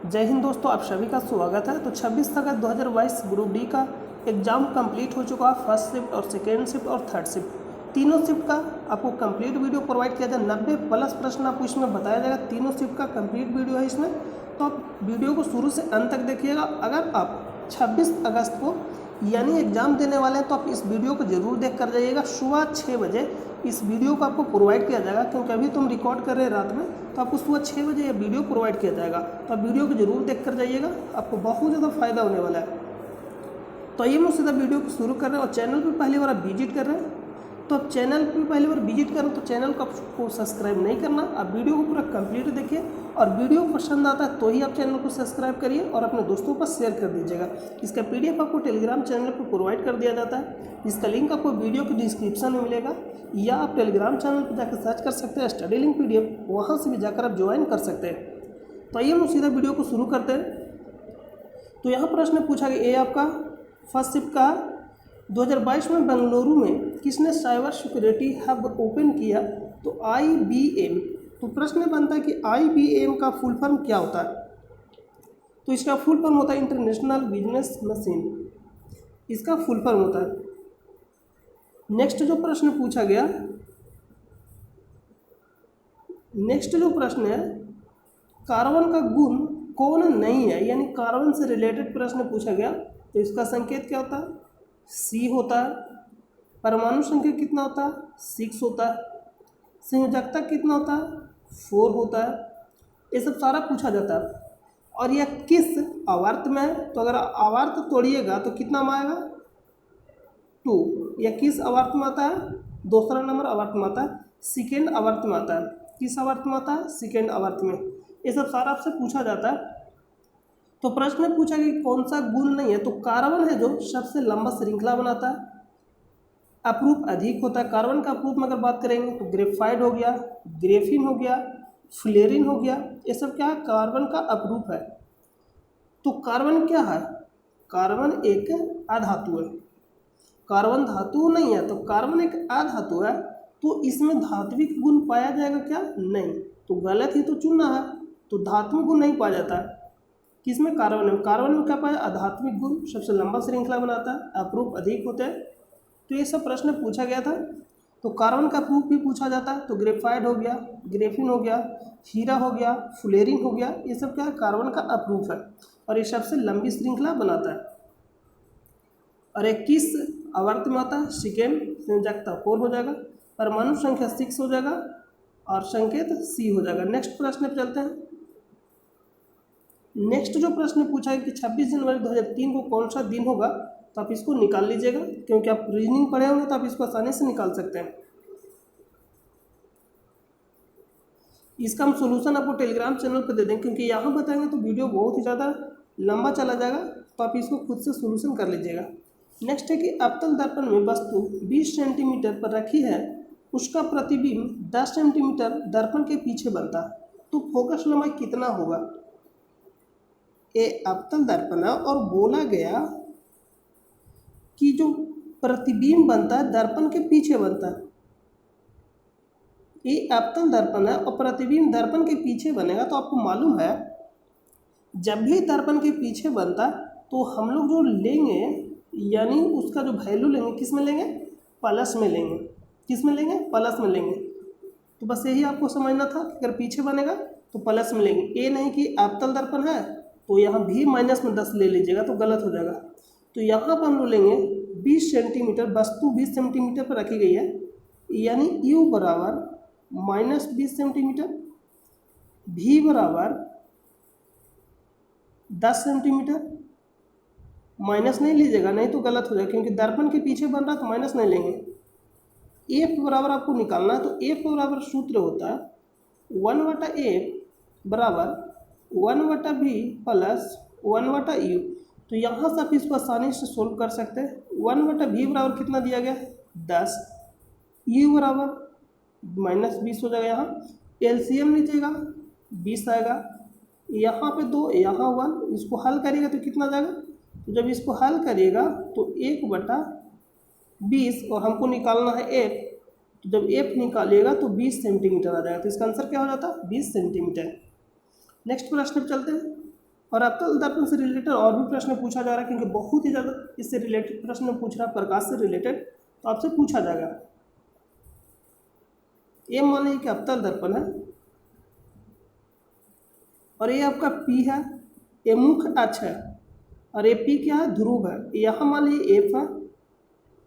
जय हिंद दोस्तों, आप सभी का स्वागत है। तो 26 अगस्त 2022 ग्रुप डी का एग्ज़ाम कंप्लीट हो चुका है। फर्स्ट शिफ्ट और सेकेंड शिफ्ट और थर्ड शिफ्ट तीनों शिफ्ट का आपको कंप्लीट वीडियो प्रोवाइड किया जाए। 90+ प्रश्न आपको इसमें बताया जाएगा। तीनों शिफ्ट का कंप्लीट वीडियो है इसमें, तो आप वीडियो को शुरू से अंत तक देखिएगा। अगर आप 26 अगस्त को यानी एग्ज़ाम देने वाले हैं तो आप इस वीडियो को ज़रूर देख कर जाइएगा। सुबह 6 बजे इस वीडियो को आपको प्रोवाइड किया जाएगा, क्योंकि अभी तुम रिकॉर्ड कर रहे हैं रात में, तो आपको सुबह 6 बजे ये वीडियो प्रोवाइड किया जाएगा। तो आप वीडियो को जरूर देख कर जाइएगा, आपको बहुत ज़्यादा फायदा होने वाला है। तो आइए हम सीधा वीडियो को शुरू कर रहे हैं। और चैनल पर पहली बार आप विजिट कर रहे हैं तो आप चैनल पर पहली बार विजिट करें तो चैनल को आपको सब्सक्राइब नहीं करना। आप वीडियो को पूरा कंप्लीट देखिए, और वीडियो पसंद आता है तो ही आप चैनल को सब्सक्राइब करिए और अपने दोस्तों पर शेयर कर दीजिएगा। इसका PDF आपको टेलीग्राम चैनल पर प्रोवाइड कर दिया जाता है। इसका लिंक आपको वीडियो के डिस्क्रिप्शन में मिलेगा, या आप टेलीग्राम चैनल पर जाकर सर्च कर सकते हैं स्टडी लिंक PDF, वहाँ से भी जाकर आप ज्वाइन कर सकते हैं। तो आइए हम सीधा वीडियो को शुरू करते हैं। तो यहाँ प्रश्न पूछा गया, ये आपका फर्स्ट शिफ्ट का 2022 में बेंगलुरु में किसने साइबर सिक्योरिटी हब ओपन किया? तो IBM। तो प्रश्न बनता है कि IBM का फुल फॉर्म क्या होता है? तो इसका फुल फॉर्म होता है इंटरनेशनल बिजनेस मशीन, इसका फुल फॉर्म होता है। नेक्स्ट जो प्रश्न पूछा गया, नेक्स्ट जो प्रश्न है, कार्बन का गुण कौन नहीं है, यानी कार्बन से रिलेटेड प्रश्न पूछा गया। तो इसका संकेत क्या होता है? C होता है। परमाणु संख्या कितना होता है? 6 होता है। संयोजकता कितना होता है? 4 होता है। ये सब सारा पूछा जाता है। और यह किस आवर्त में है? तो अगर आवर्त तोड़िएगा तो कितना में आएगा? 2। यह किस आवर्त में आता है? दूसरा नंबर आवर्त में आता है, सेकेंड आवर्त में आता है। किस आवर्त में आता है? सेकेंड आवर्त में। ये सब सारा आपसे पूछा जाता है। तो प्रश्न में पूछा कि कौन सा गुण नहीं है? तो कार्बन है जो सबसे लंबा श्रृंखला बनाता है, अपरूप अधिक होता है। कार्बन का अपरूप में अगर बात करेंगे तो ग्रेफाइट हो गया, ग्रेफिन हो गया, फ्लेरिन हो गया, ये सब क्या है? कार्बन का अपरूप है। तो कार्बन क्या है? कार्बन एक अधातु है। कार्बन धातु नहीं है, तो कार्बन एक अधातु है। तो इसमें धात्विक गुण पाया जाएगा क्या? नहीं। तो गलत ही तो चुनना है। तो धात्विक गुण नहीं पाया जाता है किसमें? कार्बन में। कार्बन में क्या पाया? अधात्विक गुण, सबसे लंबा श्रृंखला बनाता है, अपरूप अधिक होते हैं। तो ये सब प्रश्न पूछा गया था। तो कार्बन का प्रूफ भी पूछा जाता है। तो ग्रेफाइट हो गया, ग्रेफिन हो गया, हीरा हो गया, फ्लेरिन हो गया, ये सब क्या है? कार्बन का अप्रूफ है, और ये सबसे लंबी श्रृंखला बनाता है। और एक किस आवर्त में आता है? सेकेंड। संयोजकता 4 हो जाएगा, परमाणु संख्या 6 हो जाएगा, और संकेत C हो जाएगा। नेक्स्ट प्रश्न पर चलते हैं। नेक्स्ट जो प्रश्न पूछा है कि 26 जनवरी 2003 को कौन सा दिन होगा? तो आप इसको निकाल लीजिएगा, क्योंकि आप रीजनिंग पढ़े होंगे तो आप इसको आसानी से निकाल सकते हैं। इसका हम सोल्यूशन आपको टेलीग्राम चैनल पर दे देंगे, क्योंकि यहाँ बताएंगे तो वीडियो बहुत ही ज़्यादा लंबा चला जाएगा, तो आप इसको खुद से सोल्यूशन कर लीजिएगा। नेक्स्ट है कि अवतल दर्पण में वस्तु 20 सेंटीमीटर पर रखी है, उसका प्रतिबिंब 10 सेंटीमीटर दर्पण के पीछे बनता है, तो फोकस लंबाई कितना होगा? ये अवतल दर्पण है और बोला गया कि जो प्रतिबिंब बनता है दर्पण के पीछे बनता है। ये अवतल दर्पण है और प्रतिबिंब दर्पण के पीछे बनेगा। तो आपको मालूम है, जब भी दर्पण के पीछे बनता तो हम लोग जो लेंगे, यानी उसका जो वैल्यू लेंगे, किस में लेंगे? प्लस में लेंगे। किस में लेंगे? प्लस में लेंगे। तो बस यही आपको समझना था कि अगर पीछे बनेगा तो प्लस में लेंगे। ये नहीं कि अवतल दर्पण है तो यहाँ भी -10 ले लीजिएगा, तो गलत हो जाएगा। तो यहाँ पर हम लोग लेंगे 20 सेंटीमीटर, वस्तु 20 सेंटीमीटर पर रखी गई है, यानी U बराबर -20 सेंटीमीटर, V बराबर 10 सेंटीमीटर। माइनस नहीं लीजिएगा, नहीं तो गलत हो जाएगा, क्योंकि दर्पण के पीछे बन रहा है तो माइनस नहीं लेंगे। F बराबर आपको निकालना है, तो F बराबर सूत्र होता है 1/F बराबर 1/V प्लस 1/U। तो यहाँ से आप इसको आसानी से सोल्व कर सकते हैं। 1/V बराबर कितना दिया गया? 10। U बराबर -20 हो जाएगा। यहाँ LCM लीजिएगा, 20 आएगा। यहाँ पे 2, यहाँ 1, इसको हल करिएगा तो कितना जाएगा? तो जब इसको हल करिएगा तो 1/20, और हमको निकालना है F। तो जब F निकालिएगा तो 20 सेंटीमीटर आ जाएगा। तो इसका आंसर क्या हो जाता है? 20 सेंटीमीटर। नेक्स्ट प्रश्न पर चलते हैं। और अवतल दर्पण से रिलेटेड और भी प्रश्न पूछा जा रहा है, क्योंकि बहुत ही ज़्यादा इससे रिलेटेड प्रश्न पूछ रहा है, प्रकाश से रिलेटेड, तो आपसे पूछा जाएगा। ये मान लीजिए कि अवतल दर्पण है और ये आपका पी है, ये मुख्य अक्ष है, और ये पी क्या है, ध्रुव है। यहाँ मान लीजिए एफ है,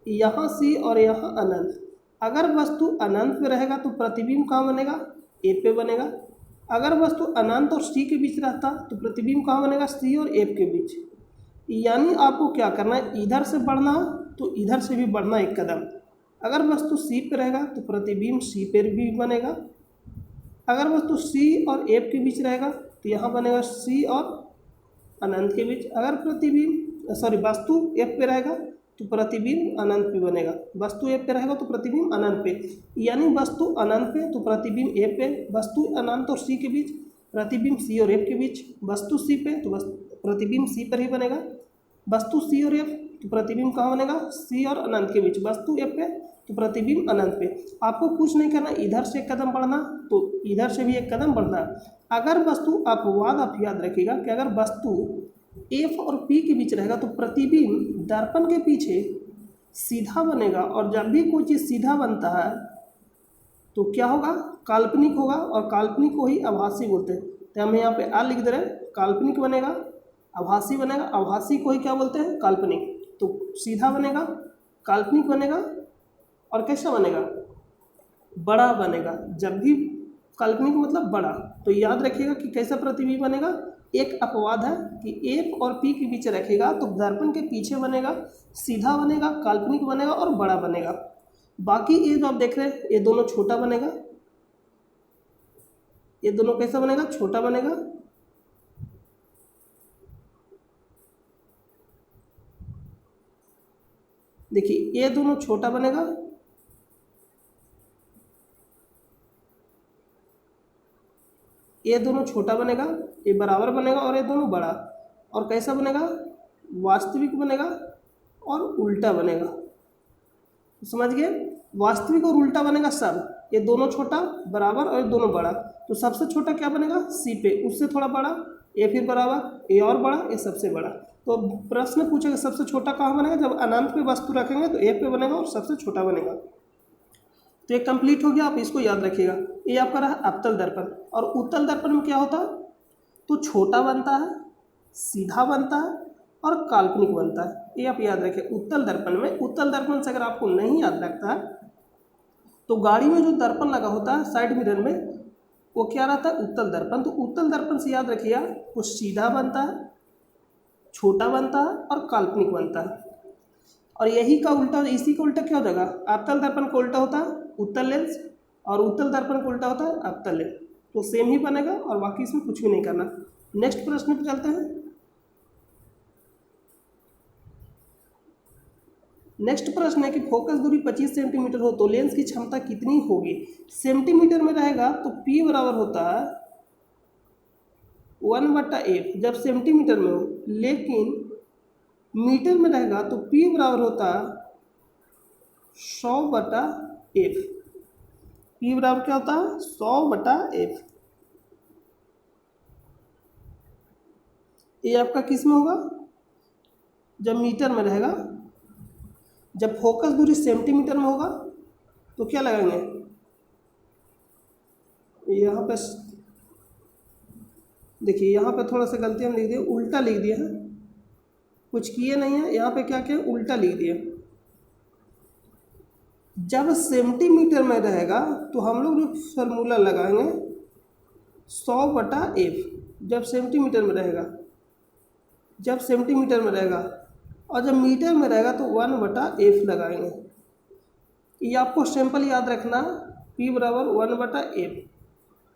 यहाँ सी और यहाँ अनंत। अगर वस्तु अनंत पे रहेगा तो प्रतिबिंब कहाँ बनेगा, ए पे बनेगा। अगर वस्तु अनंत और सी के बीच रहता तो प्रतिबिंब कहाँ बनेगा, सी और एफ के बीच। यानी आपको क्या करना है, इधर से बढ़ना तो इधर से भी बढ़ना एक कदम। अगर वस्तु सी पे रहेगा तो प्रतिबिंब सी पर भी बनेगा। अगर वस्तु सी और एफ के बीच रहेगा तो यहाँ बनेगा सी और अनंत के बीच। अगर वस्तु एफ पे रहेगा तो प्रतिबिंब अनंत पे बनेगा। वस्तु एफ पे रहेगा तो प्रतिबिंब अनंत पे, यानी वस्तु अनंत पे तो प्रतिबिंब एफ पे, वस्तु अनंत और सी के बीच प्रतिबिंब सी और एफ के बीच, वस्तु सी पे तो प्रतिबिंब सी पर ही बनेगा, वस्तु सी और एफ तो प्रतिबिंब कहाँ बनेगा, सी और अनंत के बीच, वस्तु एफ पे तो प्रतिबिंब अनंत पे। आपको कुछ नहीं करना, इधर से एक कदम बढ़ना तो इधर से भी एक कदम बढ़ना। अगर वस्तु अपवाद आप याद रखिएगा कि अगर वस्तु एफ और पी के बीच रहेगा तो प्रतिबिंब दर्पण के पीछे सीधा बनेगा, और जब भी कोई चीज़ सीधा बनता है तो क्या होगा, काल्पनिक होगा, और काल्पनिक को ही आभासी बोलते हैं। तो हम यहाँ पे आ लिख दे रहे हैं, काल्पनिक बनेगा, आभासी बनेगा, आभासी को ही क्या बोलते हैं, काल्पनिक। तो सीधा बनेगा, काल्पनिक बनेगा, और कैसा बनेगा, बड़ा बनेगा। जब भी काल्पनिक मतलब बड़ा, तो याद रखिएगा कि कैसा प्रतिबिंब बनेगा। एक अपवाद है कि एफ और पी के बीच रखेगा तो दर्पण के पीछे बनेगा, सीधा बनेगा, काल्पनिक बनेगा और बड़ा बनेगा। बाकी ये जो आप देख रहे हैं ये दोनों छोटा बनेगा, ये दोनों कैसा बनेगा, छोटा बनेगा। देखिए ये दोनों छोटा बनेगा, ये दोनों छोटा बनेगा, ये बराबर बनेगा, और ये दोनों बड़ा। और कैसा बनेगा, वास्तविक बनेगा और उल्टा बनेगा। समझ गए, वास्तविक और उल्टा बनेगा सब। ये दोनों छोटा बराबर और ये दोनों बड़ा। तो सबसे छोटा क्या बनेगा, सी पे, उससे थोड़ा बड़ा, ये फिर बराबर, ये और बड़ा, ये सबसे बड़ा। तो प्रश्न पूछेगा सबसे छोटा कहाँ बनेगा, जब अनंत पे वस्तु रखेंगे तो ए पे बनेगा और सबसे छोटा बनेगा। तो ये कंप्लीट हो गया, आप इसको याद रखिएगा। ये आपका रहा अवतल दर्पण। और उत्तल दर्पण में क्या होता है, तो छोटा बनता है, सीधा बनता है और काल्पनिक बनता है। ये आप याद रखें उत्तल दर्पण में। उत्तल दर्पण से अगर आपको नहीं याद रखता है तो गाड़ी में जो दर्पण लगा होता है साइड मिरर में, वो क्या रहता है, उत्तल दर्पण। तो उत्तल दर्पण से याद रखिएगा वो सीधा बनता है, छोटा बनता है और काल्पनिक बनता है। और यही का उल्टा, इसी का उल्टा क्या हो जाएगा, अवतल दर्पण का उल्टा होता है उत्तल लेंस, और उत्तल दर्पण का उल्टा होता है अवतल लेंस। तो सेम ही बनेगा और बाकी इसमें कुछ भी नहीं करना। नेक्स्ट प्रश्न पे चलते हैं। नेक्स्ट प्रश्न है कि फोकस दूरी 25 सेंटीमीटर हो तो लेंस की क्षमता कितनी होगी। सेंटीमीटर में रहेगा तो P बराबर होता है 1/f जब सेंटीमीटर में हो, लेकिन मीटर में रहेगा तो P बराबर होता है 100/f। P बराबर क्या होता है, 100/f। ये आपका किस में होगा, जब मीटर में रहेगा। जब फोकस दूरी सेंटीमीटर में होगा तो क्या लगाएंगे, यहाँ पे देखिए, यहाँ पे थोड़ा सा गलती हम लिख दिए, उल्टा लिख दिए हैं, कुछ किए नहीं है। यहाँ पे क्या किया, उल्टा लिख दिए। जब सेंटीमीटर में रहेगा तो हम लोग जो फार्मूला लगाएंगे 100/f, जब सेंटीमीटर में रहेगा, जब सेंटीमीटर में रहेगा। और जब मीटर में रहेगा तो 1/f लगाएंगे। ये आपको सिंपल याद रखना, P बराबर 1/f।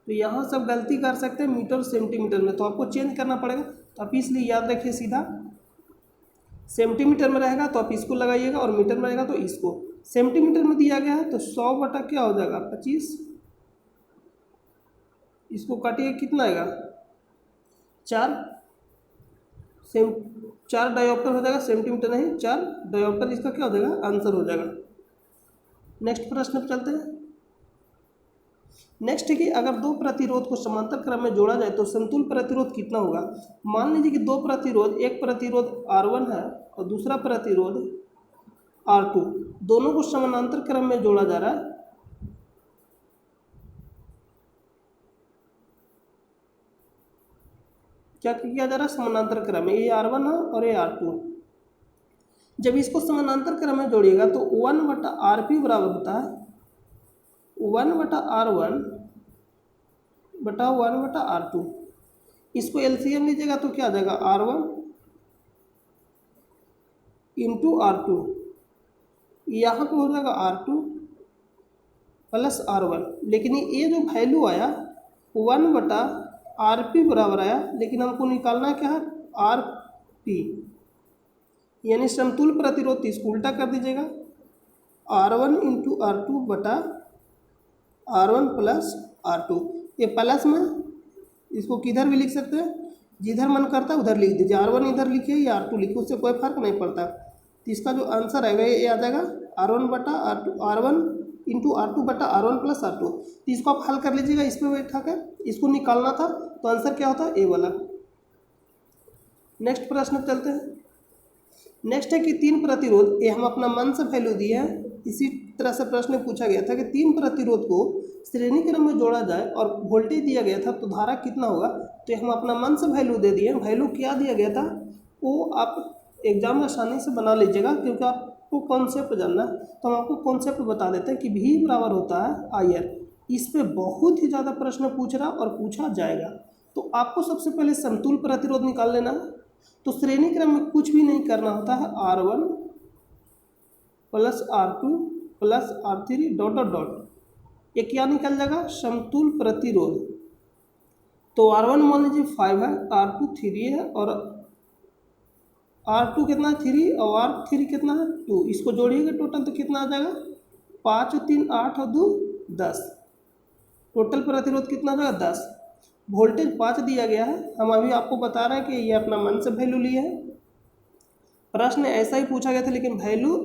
तो यहाँ सब गलती कर सकते हैं मीटर और सेंटीमीटर में, तो आपको चेंज करना पड़ेगा। तो आप इसलिए याद रखिए, सीधा सेंटीमीटर में रहेगा तो आप इसको लगाइएगा, और मीटर में रहेगा तो इसको। सेंटीमीटर में दिया गया है तो 100 क्या हो जाएगा, 25। इसको काटिए, कितना आएगा, 4 डायोप्टर हो जाएगा, सेंटीमीटर नहीं, 4 डायोप्टर इसका क्या हो जाएगा, आंसर हो जाएगा। नेक्स्ट प्रश्न पर चलते हैं। नेक्स्ट है कि अगर दो प्रतिरोध को समांतर क्रम में जोड़ा जाए तो समतुल्य प्रतिरोध कितना होगा। मान लीजिए कि दो प्रतिरोध, एक प्रतिरोध R1 है और दूसरा प्रतिरोध R2, दोनों को समानांतर क्रम में जोड़ा जा रहा है। क्या किया जा रहा है, समानांतर क्रम में, ये R1 है और ये R2। जब इसको समानांतर क्रम में जोड़िएगा तो 1/RP बराबर होता है 1/R1 बटा 1/R2। इसको एलसीएम लीजिएगा तो क्या आ जाएगा, R1 इंटू R2, यहाँ पे हो जाएगा R2 प्लस R1। लेकिन ये जो वैल्यू आया 1/RP बराबर आया, लेकिन हमको निकालना क्या है, RP, यानी समतुल्य प्रतिरोध। तो इसको उल्टा कर दीजिएगा, R1 इंटू R2 बटा R1 प्लस R2। ये प्लस में इसको किधर भी लिख सकते हैं, जिधर मन करता है उधर लिख दीजिए, R1 इधर लिखिए या R2 लिखिए, उससे कोई फर्क नहीं पड़ता। तो इसका जो आंसर आएगा ये आ जाएगा R1 बटा R2, R1 इंटू R2 बटा R1 प्लस R2। तो इसको आप हल कर लीजिएगा, इस पर बैठा कर इसको निकालना था, तो आंसर क्या होता है, ए वाला। नेक्स्ट प्रश्न चलते हैं। नेक्स्ट है कि तीन प्रतिरोध, ये हम अपना मन से वैल्यू दिए हैं। इसी तरह से प्रश्न पूछा गया था कि तीन प्रतिरोध को श्रेणी क्रम में जोड़ा जाए और वोल्टेज दिया गया था तो धारा कितना होगा। तो हम अपना मन से वैल्यू दे दिए। वैल्यू क्या दिया गया था वो आप एग्जाम में आसानी से बना लीजिएगा, क्योंकि आपको कॉन्सेप्ट जानना है। तो हम आपको कॉन्सेप्ट बता देते हैं कि V बराबर होता है IR। इस पर बहुत ही ज़्यादा प्रश्न पूछ रहा और पूछा जाएगा। तो आपको सबसे पहले समतुल्य प्रतिरोध निकाल लेना है। तो श्रेणी क्रम में कुछ भी नहीं करना होता है, R1 plus R2 plus R3 dot dot dot, ये क्या निकल जाएगा, समतुल्य प्रतिरोध। तो R1 मान लीजिए 5 है, R2 3 है और R2 कितना है 3 और R3 कितना है 2। इसको जोड़िएगा टोटल तो कितना आ जाएगा, 5 और 3 8 और 2 10। टोटल प्रतिरोध कितना आ जाएगा 10। वोल्टेज 5 दिया गया है। हम अभी आपको बता रहे हैं कि ये अपना मन से वैल्यू लिए है। प्रश्न ऐसा ही पूछा गया था, लेकिन वैल्यू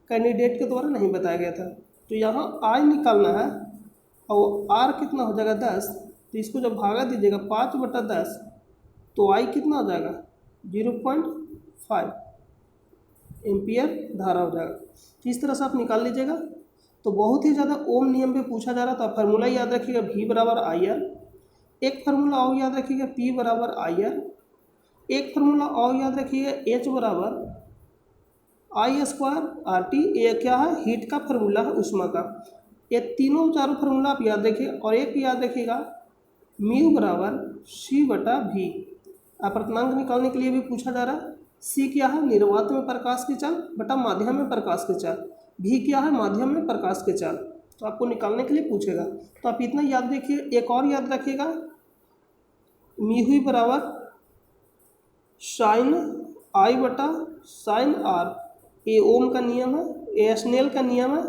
कैंडिडेट के द्वारा नहीं बताया गया था। तो यहाँ I निकालना है और R कितना हो जाएगा 10। तो इसको जब भागा दीजिएगा 5/10 तो I कितना हो जाएगा 0.5 एम्पियर धारा हो जाएगा। तो इस तरह से आप निकाल लीजिएगा। तो बहुत ही ज़्यादा ओम नियम पे पूछा जा रहा था। फार्मूला याद रखिएगा, V बराबर IR। एक फार्मूला और याद रखिएगा, P बराबर IR। एक फार्मूला और याद रखिएगा, H बराबर I² RT। ये क्या है, हीट का फार्मूला है, उष्मा का। ये तीनों चारों फार्मूला आप याद रखिए। और एक याद रखिएगा, म्यू बराबर C/V। अपर्तनांक निकालने के लिए भी पूछा जा रहा है। C क्या है, निर्वात में प्रकाश की चाल बटा माध्यम में प्रकाश की चाल। V क्या है, माध्यम में प्रकाश की चाल। तो आपको निकालने के लिए पूछेगा। तो आप इतना याद रखिए। एक और याद रखिएगा, म्यू बराबर साइन I बटा साइन R। ये ओम का नियम है, ये स्नेल का नियम है।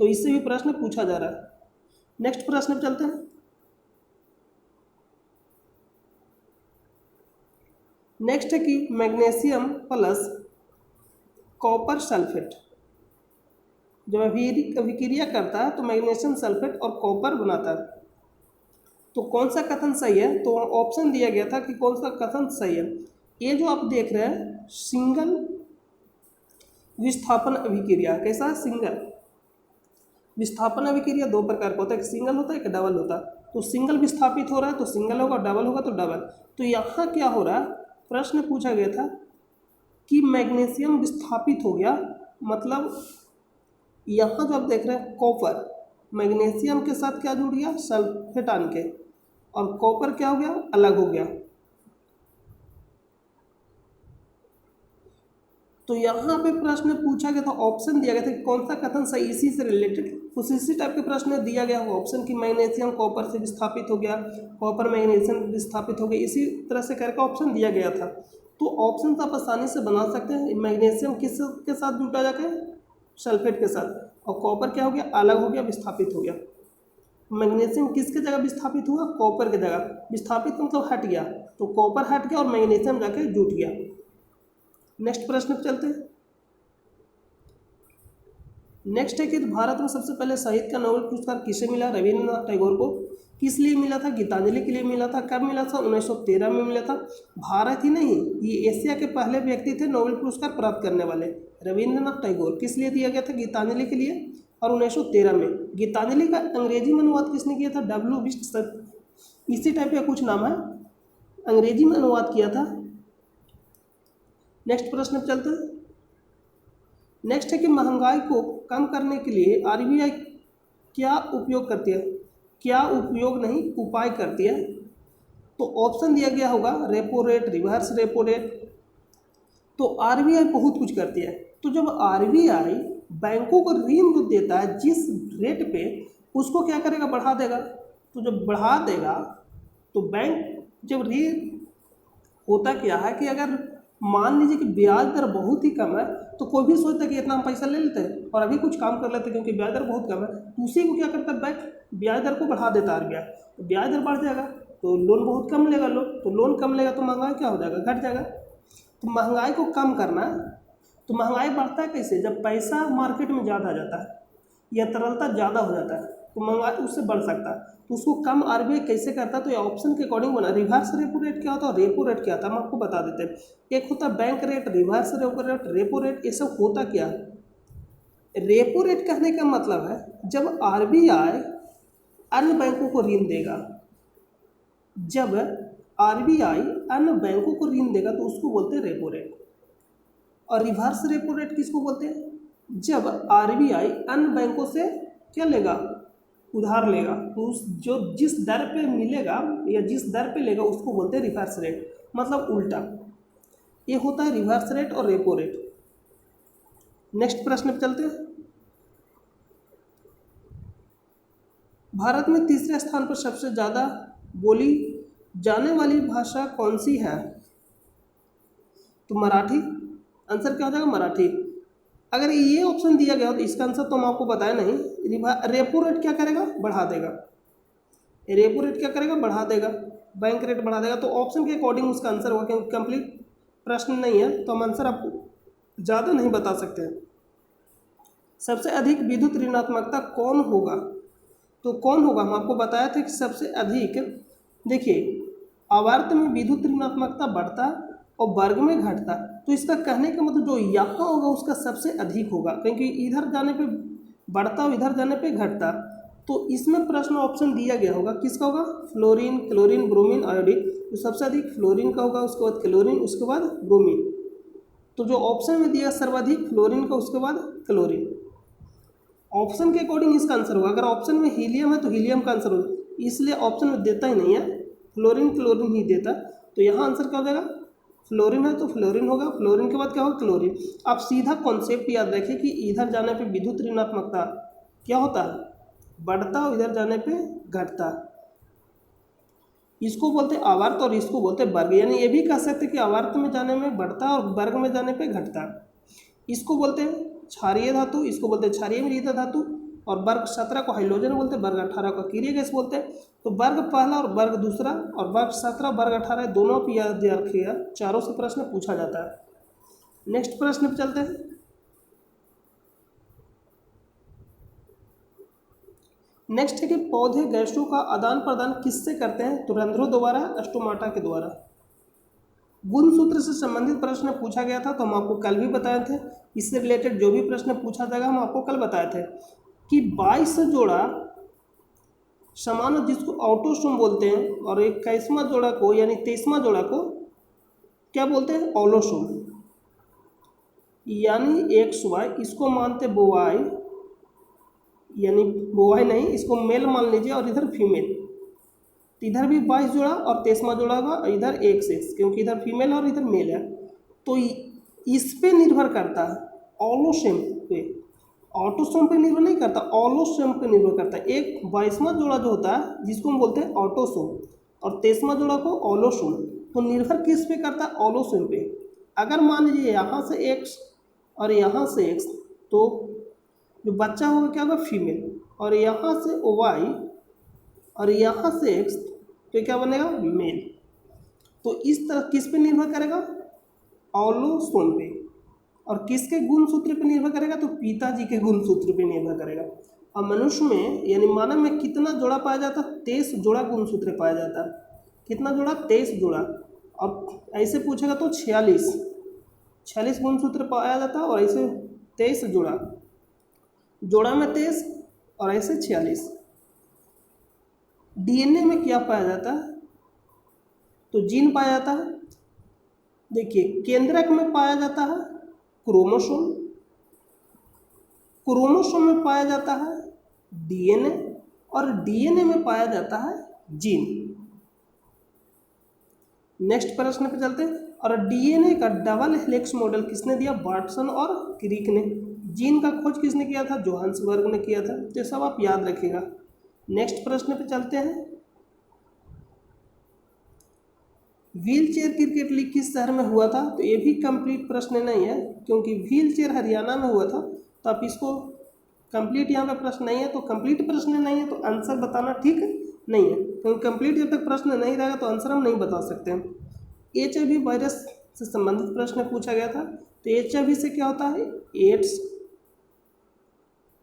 तो इससे भी प्रश्न पूछा जा रहा है। नेक्स्ट प्रश्न पे चलते हैं। नेक्स्ट है कि मैग्नीशियम प्लस कॉपर सल्फेट जब अभिक्रिया करता है तो मैग्नीशियम सल्फेट और कॉपर बनाता है। तो कौन सा कथन सही है, तो ऑप्शन दिया गया था कि कौन सा कथन सही है। ये जो आप देख रहे हैं सिंगल विस्थापन अभिक्रिया, कैसा है, सिंगल विस्थापन अभिक्रिया दो प्रकार का होता है, एक सिंगल होता है एक डबल होता है। तो सिंगल विस्थापित हो रहा है तो सिंगल होगा, डबल होगा तो डबल। तो यहाँ क्या हो रहा है, प्रश्न पूछा गया था कि मैग्नीशियम विस्थापित हो गया, मतलब यहाँ जो आप देख रहे हैं कॉपर मैग्नीशियम के साथ क्या जुड़ गया, सल्फेट आन के, और कॉपर क्या हो गया, अलग हो गया। तो यहाँ पे प्रश्न पूछा गया था, ऑप्शन दिया गया था कि कौन सा कथन सही, इसी से रिलेटेड कुछ इसी टाइप के प्रश्न दिया गया हो ऑप्शन कि मैग्नीशियम कॉपर से विस्थापित हो गया, कॉपर मैग्नीशियम विस्थापित हो गया, इसी तरह से करके ऑप्शन दिया गया था। तो ऑप्शन आप आसानी से बना सकते हैं। मैग्नीशियम किस के साथ जुटा जाके, सल्फेट के साथ, और कॉपर क्या हो गया, अलग हो गया, विस्थापित हो गया। मैग्नीशियम किसके जगह विस्थापित हुआ, कॉपर की जगह। विस्थापित मतलब हट गया, तो कॉपर हट गया और मैग्नीशियम जाके जुट गया। नेक्स्ट प्रश्न पर चलते हैं। नेक्स्ट है कि भारत में सबसे पहले साहित्य का नोबेल पुरस्कार किसे मिला? रविंद्रनाथ टैगोर को। किस लिए मिला था? गीतांजलि के लिए मिला था। कब मिला था? 1913 में मिला था। भारत ही नहीं, ये एशिया के पहले व्यक्ति थे नोबेल पुरस्कार प्राप्त करने वाले, रविंद्रनाथ टैगोर। किस लिए दिया गया था? गीतांजलि के लिए, और 1913 में। गीतांजलि का अंग्रेजी में अनुवाद किसने किया था? डब्ल्यू बिस्ट सर, इसी टाइप का कुछ नाम है, अंग्रेजी में अनुवाद किया था। नेक्स्ट प्रश्न पे चलते हैं। नेक्स्ट है कि महंगाई को कम करने के लिए आरबीआई क्या उपयोग करती है? क्या उपयोग नहीं, उपाय करती है। तो ऑप्शन दिया गया होगा repo rate, reverse repo rate. तो आरबीआई बहुत कुछ करती है। तो जब आरबीआई बैंकों को ऋण जो देता है जिस रेट पे, उसको क्या करेगा? बढ़ा देगा। तो जब बढ़ा देगा तो बैंक, जब ऋण होता क्या है कि अगर मान लीजिए कि ब्याज दर बहुत ही कम है तो कोई भी सोचता है कि इतना हम पैसा ले लेते हैं और अभी कुछ काम कर लेते हैं क्योंकि ब्याज दर बहुत कम है, तो उसी को क्या करता है बैंक, ब्याज दर को बढ़ा देता है आरबीआई। तो ब्याज दर बढ़ जाएगा तो लोन बहुत कम लेगा लोग, तो लोन कम लेगा तो महंगाई क्या हो जाएगा? घट जाएगा। तो महंगाई को कम करना है, तो महंगाई बढ़ता है कैसे? जब पैसा मार्केट में ज़्यादा आ जाता है या तरलता ज़्यादा हो जाता है तो महंगाई उससे बढ़ सकता है। तो उसको कम आरबीआई कैसे करता है? तो ये ऑप्शन के अकॉर्डिंग बना। रिवर्स रेपो रेट क्या होता है और रेपो रेट क्या होता है हम आपको बता देते हैं। एक होता है bank rate, reverse repo rate, ये सब होता क्या है? रेपो रेट कहने का मतलब है जब आरबीआई अन्य बैंकों को ऋण देगा, जब आरबीआई अन्य बैंकों को ऋण देगा तो उसको बोलते हैं रेपो रेट। और रिवर्स रेपो रेट किसको बोलते हैं? जब आरबीआई अन्य बैंकों से क्या लेगा? उधार लेगा, तो उस जो जिस दर पे मिलेगा या जिस दर पे लेगा उसको बोलते हैं रिवर्स रेट, मतलब उल्टा। ये होता है रिवर्स रेट और रेपो रेट। नेक्स्ट प्रश्न पे चलते हैं। भारत में तीसरे स्थान पर सबसे ज़्यादा बोली जाने वाली भाषा कौन सी है? तो मराठी। आंसर क्या हो जाएगा? मराठी। अगर ये ऑप्शन दिया गया हो तो इसका आंसर तो हम आपको बताया नहीं। रेपो रेट क्या करेगा? बढ़ा देगा। रेपो रेट क्या करेगा? बढ़ा देगा। बैंक रेट बढ़ा देगा। तो ऑप्शन के अकॉर्डिंग उसका आंसर होगा, क्योंकि कंप्लीट प्रश्न नहीं है तो हम आंसर आपको ज़्यादा नहीं बता सकते। सबसे अधिक विद्युत ऋणात्मकता कौन होगा? तो कौन होगा? हम आपको बताया था कि सबसे अधिक, देखिए आवर्त में विद्युत ऋणात्मकता बढ़ता और वर्ग में घटता, तो इसका कहने का मतलब जो यहाँ होगा उसका सबसे अधिक होगा, क्योंकि इधर जाने पे बढ़ता और इधर जाने पे घटता। तो इसमें प्रश्न ऑप्शन दिया गया होगा, किसका होगा? Fluorine, chlorine, bromine, iodine. तो सबसे अधिक फ्लोरीन का होगा, उसके बाद क्लोरीन, उसके बाद ब्रोमीन। तो जो ऑप्शन में दिया सर्वाधिक फ्लोरीन का, उसके बाद क्लोरीन। ऑप्शन के अकॉर्डिंग इसका आंसर होगा। अगर ऑप्शन में हीलियम है तो हीलियम का आंसर होगा, इसलिए ऑप्शन में देता ही नहीं है, फ्लोरीन क्लोरीन ही देता। तो यहाँ आंसर क्या हो जाएगा? फ्लोरीन है तो फ्लोरीन होगा, फ्लोरीन के बाद क्या होगा? क्लोरीन। आप सीधा कॉन्सेप्ट याद रखें कि इधर जाने पे विद्युत ऋणात्मकता क्या होता है? बढ़ता, और इधर जाने पे घटता। इसको बोलते हैं आवर्त और इसको बोलते हैं वर्ग। यानी ये भी कह सकते हैं कि आवर्त में जाने में बढ़ता और वर्ग में जाने पे घटता। इसको बोलते हैं क्षारीय धातु, इसको बोलते हैं क्षारीय मृत धातु। और वर्ग 17 को हाइड्रोजन बोलते हैं, वर्ग 18 को अकीरिय गैस बोलते हैं। तो वर्ग पहला और वर्ग दूसरा, और वर्ग 17 वर्ग 18 दोनों पे याद रखिएगा, चारों से प्रश्न पूछा जाता है। नेक्स्ट प्रश्न पे चलते हैं। नेक्स्ट है कि पौधे गैसों का आदान प्रदान किससे करते हैं? तो रंध्रों द्वारा, स्टोमाटा के द्वारा। गुणसूत्र से संबंधित प्रश्न पूछा गया था तो हम आपको कल भी बताए थे। इससे रिलेटेड जो भी प्रश्न पूछा जाएगा हम आपको कल बताए थे कि 22 जोड़ा समान जिसको ऑटोसोम बोलते हैं, और 21वां जोड़ा को यानी 23वां जोड़ा को क्या बोलते हैं? ऑलोसोम। यानी XY, इसको मानते बोवाई, यानी बोवाई नहीं, इसको मेल मान लीजिए, और इधर फीमेल। तो इधर भी 22 जोड़ा और 23वां जोड़ा होगा, इधर एक सेक्स, क्योंकि इधर फीमेल और इधर मेल है। तो इस पे निर्भर करता है, ऑलोसोम पे, ऑटोसोम पे निर्भर नहीं करता, ऑलोसोम पे निर्भर करता है। एक 22वां जोड़ा जो होता है जिसको हम बोलते हैं ऑटोसोम, और 23वां जोड़ा को ऑलोसोम। तो निर्भर किस पे करता है? ऑलोसोम पे। अगर मान लीजिए यहाँ से एक्स और यहाँ से एक्स, तो जो बच्चा होगा क्या होगा? फीमेल। और यहाँ से वाई और यहाँ से एक्स, तो क्या बनेगा? मेल। तो इस तरह किस पे निर्भर करेगा? ऑलोसोम पे। और किसके गुण सूत्र पे निर्भर करेगा, तो पिताजी के गुण सूत्र पे निर्भर करेगा। अब मनुष्य में यानी मानव में कितना जोड़ा पाया जाता है, 23 जोड़ा गुण सूत्र पाया जाता है। कितना जोड़ा, 23 जोड़ा। अब ऐसे पूछेगा तो 46 गुण सूत्र पाया जाता है, और ऐसे 23 जोड़ा, जोड़ा में 23 और ऐसे 46। डीएनए में क्या पाया जाता है, तो जीन पाया जाता है। देखिए केंद्रक में पाया जाता है क्रोमोसोम, क्रोमोसोम में पाया जाता है डीएनए, और डीएनए में पाया जाता है जीन। नेक्स्ट प्रश्न पे चलते हैं। और डीएनए का डबल हेलिक्स मॉडल किसने दिया, वाटसन और क्रिक ने। जीन का खोज किसने किया था, जोहान्सबर्ग ने किया था। तो सब आप याद रखिएगा। नेक्स्ट प्रश्न पे चलते हैं। व्हील चेयर क्रिकेट लीग किस शहर में हुआ था, तो ये भी कंप्लीट प्रश्न नहीं है, क्योंकि व्हील चेयर हरियाणा में हुआ था। तो आप इसको कंप्लीट यहाँ पे प्रश्न नहीं है, तो कंप्लीट प्रश्न नहीं है तो आंसर बताना ठीक नहीं है, क्योंकि कंप्लीट जब तक प्रश्न नहीं रहेगा तो आंसर हम नहीं बता सकते हैं। HIV वायरस से संबंधित प्रश्न पूछा गया था। तो HIV से क्या होता है,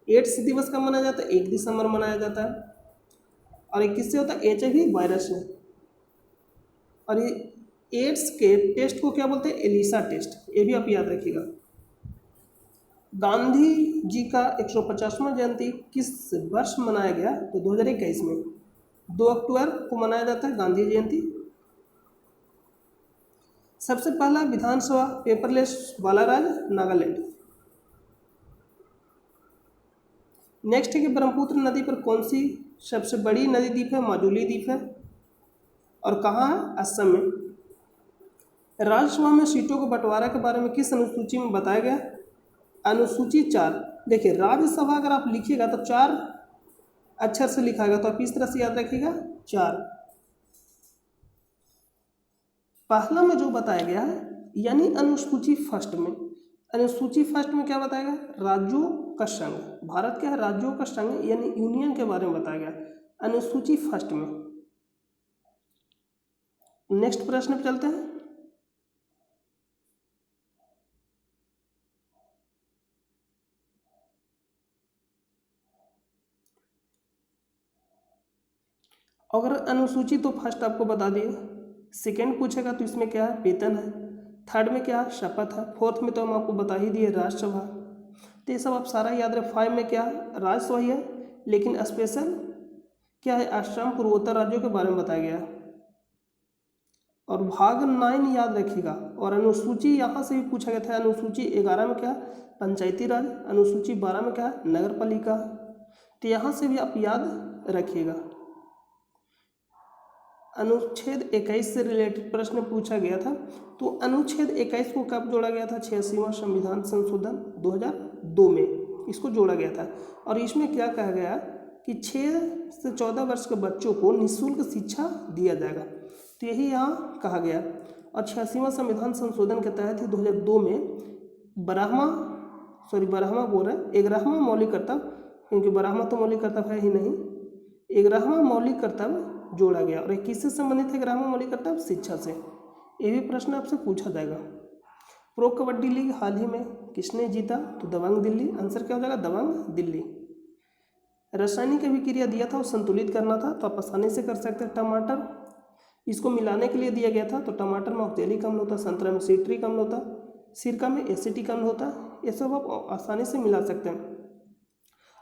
एड्स दिवस कब मनाया जाता है, 1 दिसंबर मनाया जाता है। और ये किससे होता है, HIV वायरस से। और ये एड्स के टेस्ट को क्या बोलते हैं, एलिसा टेस्ट। ये भी आप याद रखिएगा। गांधी जी का 150वां जयंती किस वर्ष मनाया गया, तो 2021 में 2 अक्टूबर को मनाया जाता है गांधी जयंती। सबसे पहला विधानसभा पेपरलेस वाला राज्य नागालैंड। नेक्स्ट है कि ब्रह्मपुत्र नदी पर कौन सी सबसे बड़ी नदी द्वीप है, माजुली द्वीप है। और कहाँ है, असम में। राज्यसभा में सीटों के बंटवारा के बारे में किस अनुसूची में बताया गया, अनुसूची 4। देखिए राज्यसभा अगर आप लिखिएगा तो 4 अक्षर से लिखाएगा, तो आप इस तरह से याद रखिएगा 4। पहला में जो बताया गया है यानी अनुसूची फर्स्ट में, अनुसूची फर्स्ट में क्या बताया गया, राज्यों का संघ। भारत क्या है, राज्यों का संघ यानी यूनियन के बारे में बताया गया अनुसूची फर्स्ट में। नेक्स्ट प्रश्न पे चलते हैं। अगर अनुसूची तो फर्स्ट आपको बता दिए, सेकंड पूछेगा तो इसमें क्या है, वेतन है। थर्ड में क्या है, शपथ है। फोर्थ में तो हम आपको बता ही दिए, राज्यसभा। तो ये सब आप सारा याद रहे। 5 में क्या है, राज्यसभा ही है, लेकिन स्पेशल क्या है, आसाम पूर्वोत्तर राज्यों के बारे में बताया गया। और भाग 9 याद रखिएगा। और अनुसूची यहाँ से भी पूछा गया था, अनुसूची 11 में क्या, पंचायती राज। अनुसूची 12 में क्या, नगर पालिका। तो यहाँ से भी आप याद रखिएगा। अनुच्छेद 21 से रिलेटेड प्रश्न पूछा गया था। तो अनुच्छेद 21 को कब जोड़ा गया था, 86वां संविधान संशोधन 2002 में इसको जोड़ा गया था। और इसमें क्या कहा गया कि 6 से 14 वर्ष के बच्चों को निःशुल्क शिक्षा दिया जाएगा। तो यही यहाँ कहा गया। और 86वां संविधान संशोधन के तहत ही 2002 में 11वां बोल रहे हैं, 11वां मौलिक कर्तव्य, क्योंकि 12वां तो मौलिक कर्तव्य है ही नहीं, 11वां मौलिक कर्तव्य जोड़ा गया। और किससे संबंधित है 11वां मौलिक कर्तव्य, शिक्षा से। ये भी प्रश्न आपसे पूछा जाएगा। प्रो कबड्डी लीग हाल ही में किसने जीता, तो दबंग दिल्ली। आंसर क्या हो जाएगा, दबंग दिल्ली। रासायनिक अभिक्रिया दिया था, वो संतुलित करना था, तो आप आसानी से कर सकते हैं। टमाटर इसको मिलाने के लिए दिया गया था, तो टमाटर में ऑक्जेलिक अम्ल होता, संतरा में सिट्रिक अम्ल होता, सिरका में एसिटिक अम्ल होता। ये सब आप आसानी से मिला सकते हैं।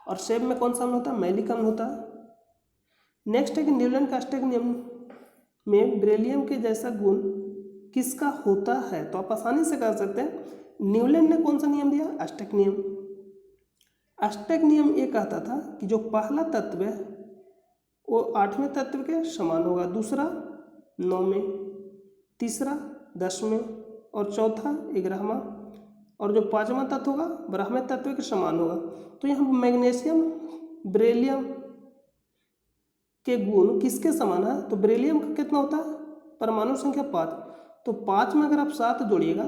और सेब में कौन सा अम्ल होता है, मैलिक अम्ल होता है। नेक्स्ट है कि न्यूलैंड का अष्टक नियम में बेरिलियम के जैसा गुण किसका होता है, तो आप आसानी से कर सकते हैं। न्यूलैंड ने कौन सा नियम दिया, अष्टक नियम। अष्टक नियम ये कहता था कि जो पहला तत्व है वो 8वें तत्व के समान होगा, दूसरा 9वें, तीसरा 10वें, और चौथा 11वां, और जो 5वां तत्व होगा 12वें तत्व के समान होगा। तो यहाँ मैग्नीशियम बेरिलियम के गुण किसके समान है, तो बेरिलियम का कितना होता है, परमाणु संख्या 5। तो 5 में अगर आप 7 जोड़िएगा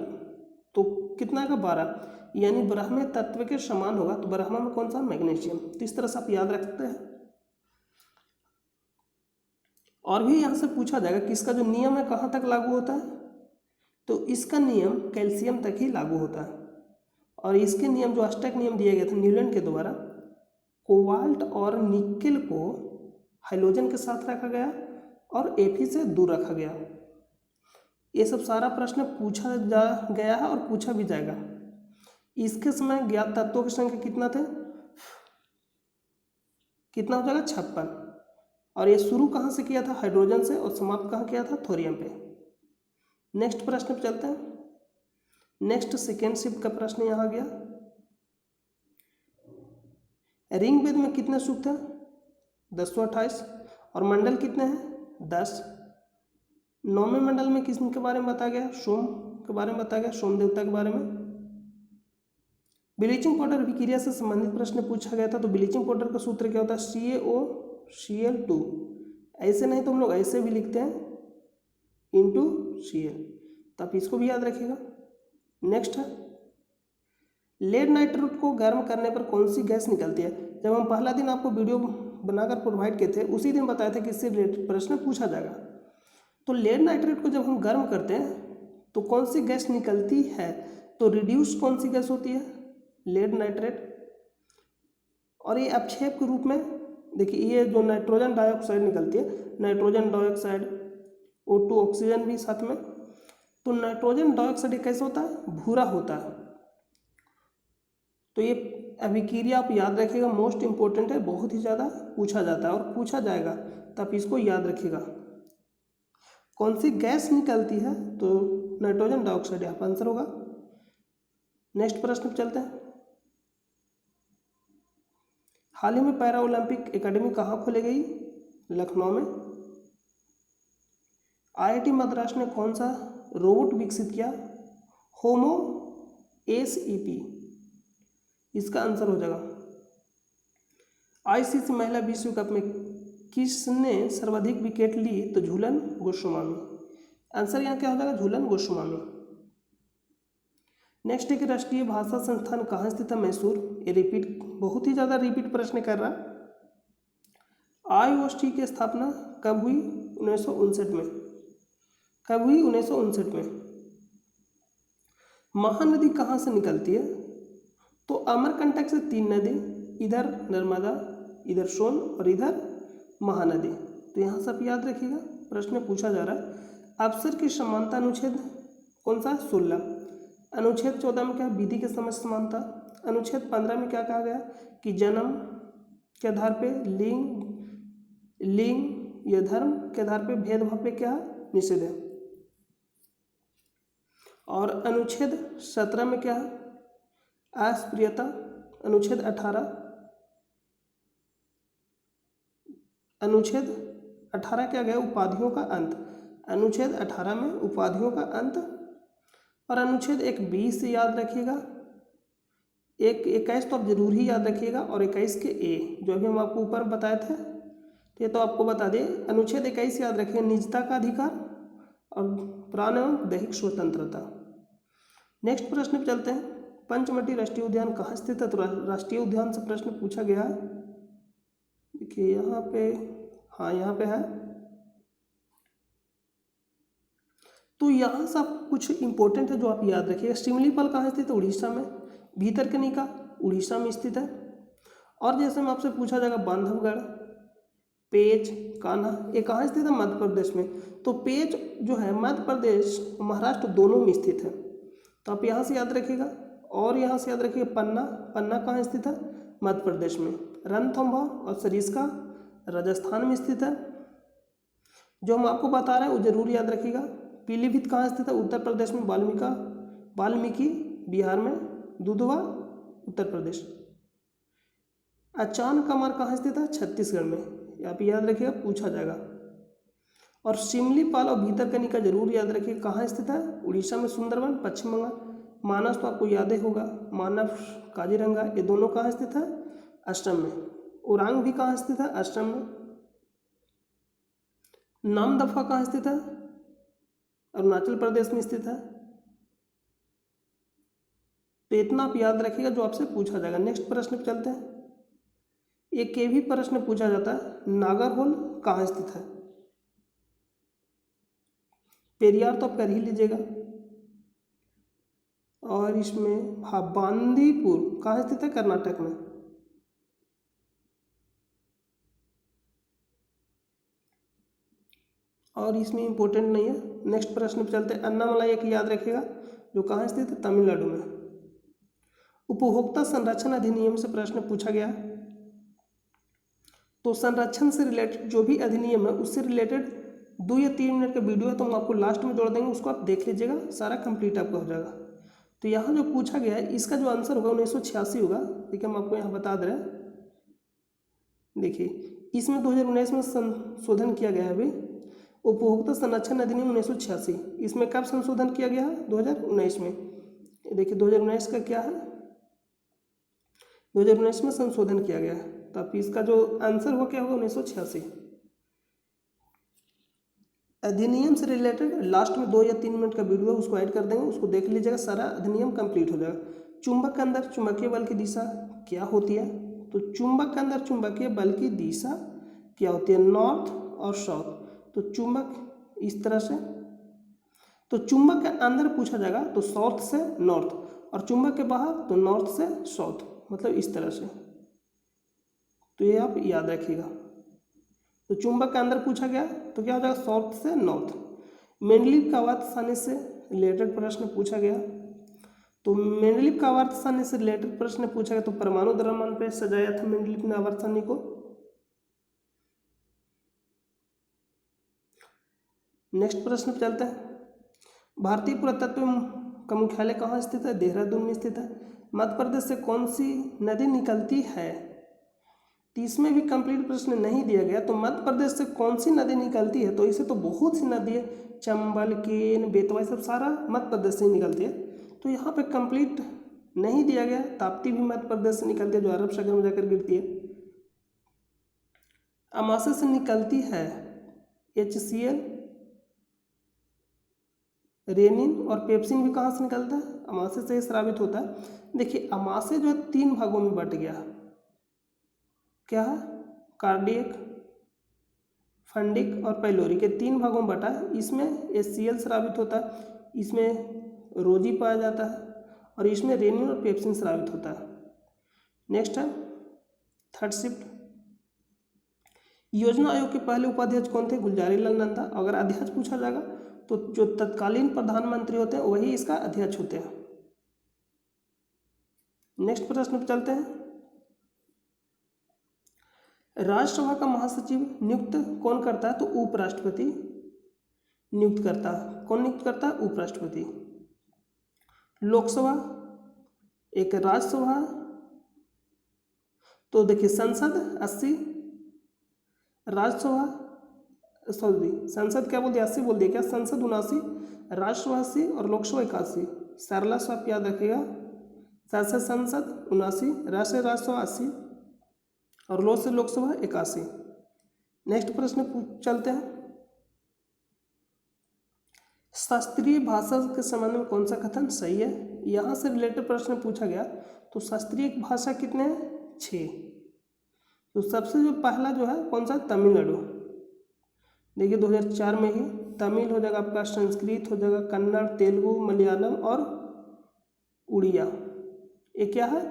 तो कितना का 12, यानी 12वें तत्व के समान होगा। तो 12वां में कौन सा, मैग्नीशियम। तो इस तरह से आप याद रखते हैं। और भी यहाँ से पूछा जाएगा कि इसका जो नियम है कहाँ तक लागू होता है, तो इसका नियम कैल्शियम तक ही लागू होता है। और इसके नियम जो अष्टक नियम दिया गया था न्यूलैंड के द्वारा, कोबाल्ट और निकेल को हाइड्रोजन के साथ रखा गया और Fe से दूर रखा गया। ये सब सारा प्रश्न पूछा जा गया है और पूछा भी जाएगा। इसके समय ज्ञात तत्वों की संख्या कितना थे, कितना हो जाएगा 56। और ये शुरू कहाँ से किया था, हाइड्रोजन से, और समाप्त कहाँ किया था, थोरियम पे। नेक्स्ट प्रश्न पे चलते हैं। नेक्स्ट सेकेंड शिफ्ट का प्रश्न यहाँ आ गया। रिंगवेद में कितने सूक्त हैं, 1028, और मंडल कितने हैं, 10। नौवें मंडल में किसके बारे में बताया गया, सोम के बारे में बताया गया, सोम देवता के बारे में। ब्लीचिंग पाउडर अभिक्रिया से संबंधित प्रश्न पूछा गया था, तो ब्लीचिंग पाउडर का सूत्र क्या होता है, CaOCl2। ऐसे नहीं तो हम लोग ऐसे भी लिखते हैं *Cl, तो आप इसको भी याद रखिएगा। नेक्स्ट है, लेड नाइट्रेट को गर्म करने पर कौन सी गैस निकलती है। जब हम पहला दिन आपको वीडियो बनाकर प्रोवाइड किए थे, उसी दिन बताए थे कि इससे रिलेटेड प्रश्न पूछा जाएगा। तो लेड नाइट्रेट को जब हम गर्म करते हैं तो कौन सी गैस निकलती है, तो रिड्यूस कौन सी गैस होती है, लेड नाइट्रेट। और ये अपक्षेप के रूप में देखिए, ये जो नाइट्रोजन डाइऑक्साइड निकलती है, नाइट्रोजन डाइऑक्साइड, O2 ऑक्सीजन भी साथ में। तो नाइट्रोजन डाइऑक्साइड कैसे होता है, भूरा होता है। तो ये अभिक्रिया आप याद रखिएगा, मोस्ट इंपॉर्टेंट है, बहुत ही ज़्यादा पूछा जाता है और पूछा जाएगा, तो आप इसको याद रखिएगा। कौन सी गैस निकलती है, तो नाइट्रोजन डाइऑक्साइड यहाँ पर आंसर होगा। नेक्स्ट प्रश्न पर चलते हैं। हाल ही में पैरा ओलंपिक एकेडमी कहाँ खोली गई, लखनऊ में। IIT मद्रास ने कौन सा रोबोट विकसित किया, होमो SEP, इसका आंसर हो जाएगा। ICC महिला विश्व कप में किसने सर्वाधिक विकेट ली, तो झूलन गोस्वामी। आंसर यहाँ क्या हो जाएगा, झूलन गोस्वामी। नेक्स्ट है कि राष्ट्रीय भाषा संस्थान कहाँ स्थित है, मैसूर। ये रिपीट, बहुत ही ज़्यादा रिपीट प्रश्न कर रहा। IOST की स्थापना कब हुई, 1959 में। कब हुई, 1959 में। महानदी कहाँ से निकलती है, तो अमरकंटक से 3 नदी, इधर नर्मदा, इधर सोन और इधर महानदी। तो यहाँ सब याद रखिएगा, प्रश्न पूछा जा रहा है। अवसर की समानता अनुच्छेद कौन सा, 16। अनुच्छेद 14 में क्या, विधि के समझ समानता। अनुच्छेद 15 में क्या कहा गया, कि जन्म के आधार पे लिंग या धर्म के आधार पे भेदभाव पे क्या निषेध है। और अनुच्छेद 17 में क्या है, अस्पृश्यता। अनुच्छेद 18 क्या गया, उपाधियों का अंत। अनुच्छेद 18 में उपाधियों का अंत। और अनुच्छेद 21 से याद रखिएगा, 21 तो आप जरूर ही याद रखिएगा, और 21 के A जो अभी हम आपको ऊपर बताए थे, तो ये तो आपको बता दें। अनुच्छेद 21 याद रखिएगा, निजता का अधिकार और प्राण एवं दैहिक स्वतंत्रता। नेक्स्ट प्रश्न पर चलते हैं। पंचमटी राष्ट्रीय उद्यान कहाँ स्थित है, तो राष्ट्रीय उद्यान से प्रश्न पूछा गया है। देखिए यहाँ पे, हाँ यहाँ पे है। तो यहाँ सब कुछ इंपॉर्टेंट है जो आप याद रखिएगा। शिमलीपाल कहाँ स्थित है, उड़ीसा में। भीतरकनिका उड़ीसा में स्थित है। और जैसे में आपसे पूछा जाएगा बांधवगढ़, पेच, कान्हा, ये कहाँ स्थित है, मध्य प्रदेश में। तो पेच जो है मध्य प्रदेश महाराष्ट्र दोनों में स्थित है, तो आप यहाँ से याद रखिएगा। और यहाँ से याद रखिए पन्ना, पन्ना कहाँ स्थित है, मध्य प्रदेश में। रणथंभौर और सरिस्का राजस्थान में स्थित है। जो हम आपको बता रहे हैं वो जरूर याद रखिएगा। पीलीभीत कहाँ स्थित है, उत्तर प्रदेश में। वाल्मीकि बिहार में। दुधवा उत्तर प्रदेश। अचान कमार कहाँ स्थित है, छत्तीसगढ़ में। आप याद रखिएगा, पूछा जाएगा। और शिमलीपाल और भीतरकनिका जरूर याद रखिए कहाँ स्थित है, उड़ीसा में। सुंदरवन पश्चिम बंगाल। मानस तो आपको याद ही होगा, मानव, काजीरंगा, ये दोनों कहाँ स्थित है, असम में। ओरांग भी कहाँ स्थित है, असम में। नामदफा कहाँ स्थित है, अरुणाचल प्रदेश में स्थित है। तो इतना आप याद रखिएगा जो आपसे पूछा जाएगा। नेक्स्ट प्रश्न पे चलते हैं। एक के भी प्रश्न पूछा जाता है, नागरहोल कहाँ स्थित है। पेरियार तो आप कर ही लीजिएगा। और इसमें हाँ बांदीपुर कहाँ स्थित है? कर्नाटक में। और इसमें इम्पोर्टेंट नहीं है। नेक्स्ट प्रश्न पे चलते हैं। अन्नामलाई एक याद रखिएगा, जो कहाँ स्थित है? तमिलनाडु में। उपभोक्ता संरक्षण अधिनियम से प्रश्न पूछा गया, तो संरक्षण से रिलेटेड जो भी अधिनियम है उससे रिलेटेड 2 या 3 मिनट का वीडियो है, तो हम आपको लास्ट में जोड़ देंगे, उसको आप देख लीजिएगा, सारा कंप्लीट आपका हो जाएगा। तो यहाँ जो पूछा गया है इसका जो आंसर होगा 1986 होगा। ठीक है, हम आपको यहाँ बता दे रहे हैं। देखिए इसमें 2019 में संशोधन किया गया है। अभी उपभोक्ता संरक्षण अधिनियम 1986, इसमें कब संशोधन किया गया है? 2019 में। देखिए 2019 का क्या है? 2019 में संशोधन किया गया है, तो आप इसका जो आंसर होगा क्या होगा? 1986। अधिनियम से रिलेटेड लास्ट में 2 या 3 मिनट का वीडियो उसको ऐड कर देंगे, उसको देख लीजिएगा, सारा अधिनियम कंप्लीट हो जाएगा। चुंबक के अंदर चुंबकीय बल की दिशा क्या होती है? तो चुंबक के अंदर चुंबकीय बल की दिशा क्या होती है? नॉर्थ और साउथ। तो चुंबक इस तरह से, तो चुंबक के अंदर पूछा जाएगा तो साउथ से नॉर्थ, और चुंबक के बाहर तो नॉर्थ से साउथ, मतलब इस तरह से। तो ये आप याद रखिएगा। तो चुंबक के अंदर पूछा गया तो क्या हो जाएगा? साउथ से नॉर्थ। मेंडलीव का आवर्त सारणी से रिलेटेड प्रश्न पूछा गया, तो मेंडलीव का आवर्त सारणी से रिलेटेड प्रश्न पूछा गया, तो परमाणु द्रव्यमान पे सजाया था मेंडलीव ने आवर्त सारणी को। नेक्स्ट प्रश्न पे चलते हैं। भारतीय पुरातत्व का मुख्यालय कहाँ स्थित है? देहरादून में स्थित है। मध्य प्रदेश से कौन सी नदी निकलती है? तो इसमें भी कंप्लीट प्रश्न नहीं दिया गया, तो मध्य प्रदेश से कौन सी नदी निकलती है? तो इसे तो बहुत सी नदी है, चंबल, केन, बेतवा, सब सारा मध्य प्रदेश से ही निकलती है। तो यहाँ पे कंप्लीट नहीं दिया गया। ताप्ती भी मध्य प्रदेश से निकलती है, जो अरब सागर में जाकर गिरती है। अमाशय से निकलती है HCl, रेनिन और पेप्सिन भी कहाँ से निकलता है? अमाशय से स्रावित होता है। देखिए अमाशय जो है 3 भागों में बट गया। क्या है? कार्डियक, फंडिक और पाइलोरी के 3 भागों में बटा है। इसमें HCl स्रावित होता है, इसमें रोजी पाया जाता है, और इसमें रेनिन और पेप्सिन स्रावित होता है। नेक्स्ट है थर्ड शिफ्ट। योजना आयोग के पहले उपाध्यक्ष कौन थे? गुलजारी लाल नंदा। अगर अध्यक्ष पूछा जाएगा तो जो तत्कालीन प्रधानमंत्री होते हैं वही इसका अध्यक्ष होते हैं। नेक्स्ट प्रश्न पर चलते हैं। राज्यसभा का महासचिव नियुक्त कौन करता है? तो उपराष्ट्रपति नियुक्त करता है। कौन नियुक्त करता है? उपराष्ट्रपति। लोकसभा एक, राज्यसभा तो देखिए संसद 80, राज्यसभा सॉरी संसद क्या बोल दिया? 80 बोल दिया क्या? संसद 79, राज्यसभा 80 और लोकसभा 81। सरला से आप याद रखिएगा, संसद 79, राज्यसभा 80 और लोकसभा 81। नेक्स्ट प्रश्न चलते हैं। शास्त्रीय भाषा के संबंध में कौन सा कथन सही है? यहाँ से रिलेटेड प्रश्न पूछा गया, तो शास्त्रीय भाषा कितने हैं? 6। तो सबसे जो पहला जो है कौन सा? तमिलनाडु। देखिए 2004 में ही तमिल हो जाएगा आपका, संस्कृत हो जाएगा, कन्नड़, तेलुगु, मलयालम और उड़िया। ये क्या है?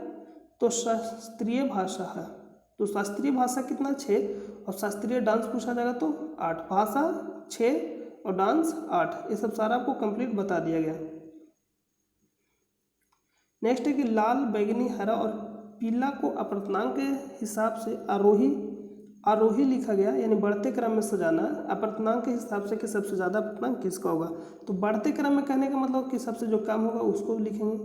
तो शास्त्रीय भाषा है। तो शास्त्रीय भाषा कितना? 6। और शास्त्रीय डांस पूछा जाएगा तो 8। भाषा 6 और डांस 8। ये सब सारा आपको कंप्लीट बता दिया गया। नेक्स्ट है कि लाल, बैगनी, हरा और पीला को अपर्तनांक के हिसाब से आरोही लिखा गया, यानी बढ़ते क्रम में सजाना। अपर्तनांक के हिसाब से कि सबसे ज़्यादा अपर्तनांक किसका होगा? तो बढ़ते क्रम में कहने का मतलब कि सबसे जो कम होगा उसको लिखेंगे,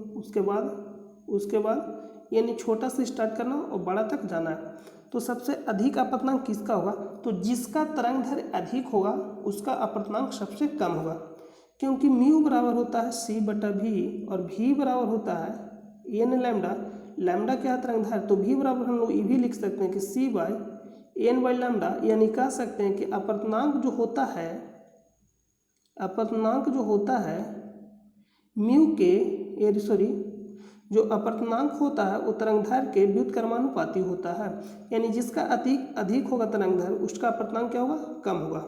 उसके बाद यानी छोटा से स्टार्ट करना और बड़ा तक जाना है। तो सबसे अधिक अपर्तनांक किसका होगा? तो जिसका तरंगदैर्घ्य अधिक होगा उसका अपर्तनांक सबसे कम होगा, क्योंकि म्यू बराबर होता है C/V और V बराबर होता है n लैम्डा। लैम्डा क्या है? तरंगदैर्घ्य। तो V बराबर हम लोग ये भी लिख सकते हैं कि C/n/λ, यानी कह सकते हैं कि अपर्तनांक जो होता है म्यू के जो अपर्तनांक होता है वो तरंगदैर्घ्य के व्युत्क्रमानुपाती होता है, यानी जिसका अधिक होगा तरंगदैर्घ्य उसका अपर्तनांक क्या होगा? कम होगा।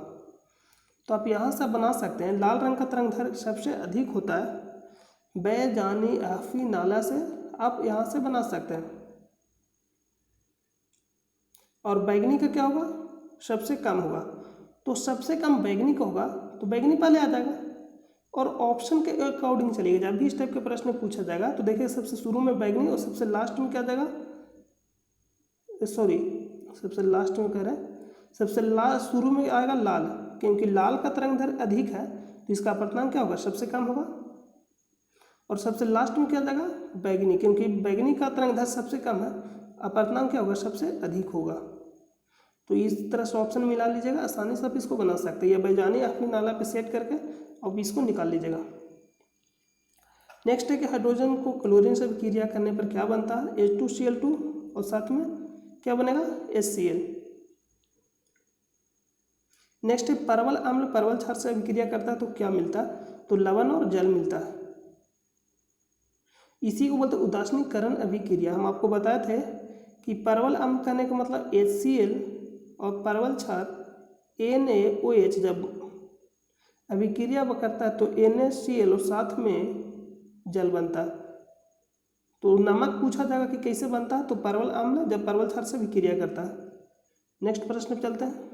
तो आप यहाँ से बना सकते हैं लाल रंग का तरंगदैर्घ्य सबसे अधिक होता है, बेजानी आफी नाला से आप यहाँ से बना सकते हैं। और बैगनी का क्या होगा, सबसे कम होगा, तो सबसे कम बैगनी का होगा तो बैगनी पहले आ जाएगा। और ऑप्शन के अकॉर्डिंग चलिएगा, जब भी इस टाइप के प्रश्न पूछा जाएगा तो देखिए सबसे शुरू में बैगनी और सबसे लास्ट में क्या आ जाएगा, सॉरी सबसे लास्ट में कह रहे हैं, सबसे लास्ट शुरू में आएगा लाल, क्योंकि लाल का तरंग दैर्घ्य अधिक है तो इसका अपवर्तनांक क्या होगा, सबसे कम होगा। और सबसे लास्ट में क्या आ जाएगा, बैगनी, क्योंकि बैगनी का तरंग दैर्घ्य सबसे कम है, अपवर्तनांक क्या होगा, सबसे अधिक होगा। तो इस तरह से ऑप्शन मिला लीजिएगा, आसानी से आप इसको बना सकते हैं, या बैजानी अपनी नाला पे सेट करके अब इसको निकाल लीजिएगा। नेक्स्ट है कि हाइड्रोजन को क्लोरीन से क्रिया करने पर क्या बनता है, H2Cl2 और साथ में क्या बनेगा, HCl। नेक्स्ट है परवल अम्ल परवल क्षार से अभिक्रिया करता है तो क्या मिलता है, तो लवण और जल मिलता है। इसी को बोलते उदासीनीकरण अभिक्रिया। हम आपको बताए थे कि परवल अम्ल कहने का मतलब HCl और परवल क्षार NaOH जब अभिक्रिया करता है तो NaCl और साथ में जल बनता है। तो नमक पूछा जाएगा कि कैसे बनता है, तो परवल अम्ल जब परवल क्षार से अभिक्रिया करता है। नेक्स्ट प्रश्न पे चलते हैं।